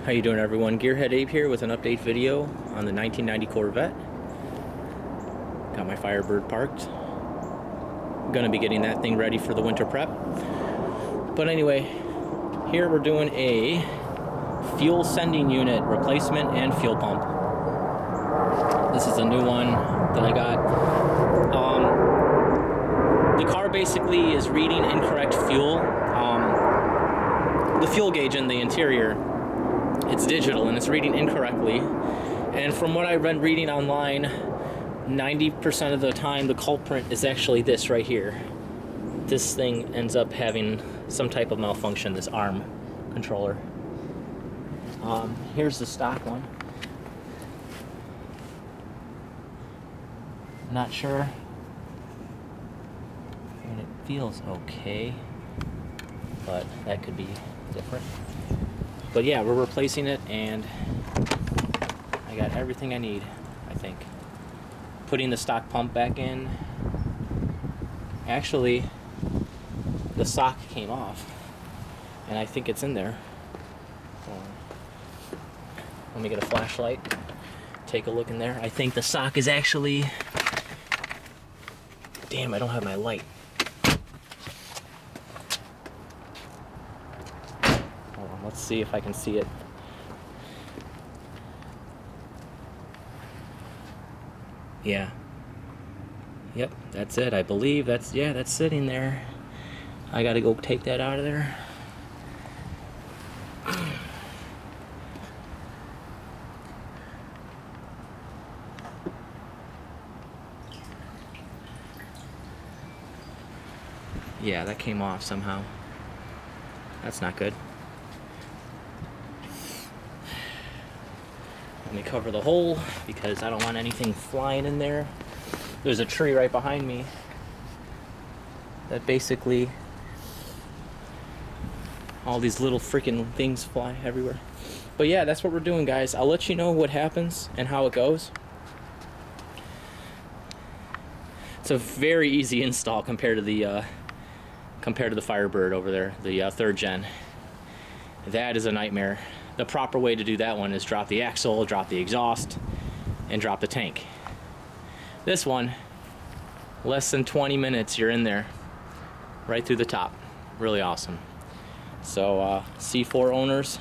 How you doing, everyone? Gearhead Abe here with an update video on the 1990 Corvette. Got my Firebird parked. Gonna be getting that thing ready for the winter prep. But anyway, here we're doing a fuel sending unit replacement and fuel pump. This is a new one that I got. The car basically is reading incorrect fuel. The fuel gauge in the interior, it's digital and it's reading incorrectly. And from what I've been reading online, 90% of the time the culprit is actually this right here. This thing ends up having some type of malfunction, this arm controller. Here's the stock one. Not sure. And it feels okay, but that could be different. But yeah, we're replacing it, and I got everything I need, I think. Putting the stock pump back in. Actually, the sock came off, and I think it's in there. Let me get a flashlight, take a look in there. I think the sock is actually... Damn, I don't have my light. Hold on, let's see if I can see it. Yeah. Yep, that's it. I believe that's sitting there. I gotta go take that out of there. Yeah, that came off somehow. That's not good. Let me cover the hole because I don't want anything flying in there. There's a tree right behind me that basically all these little freaking things fly everywhere. But yeah, that's what we're doing, guys. I'll let you know what happens and how it goes. It's a very easy install compared to the Firebird over there, the third gen. That is a nightmare. The proper way to do that one is drop the axle, drop the exhaust, and drop the tank. This one, less than 20 minutes, you're in there, right through the top. Really awesome. So C4 owners,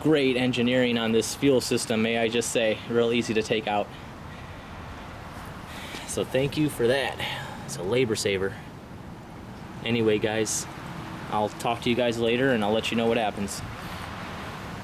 great engineering on this fuel system, may I just say. Real easy to take out. So thank you for that. It's a labor saver. Anyway, guys, I'll talk to you guys later and I'll let you know what happens.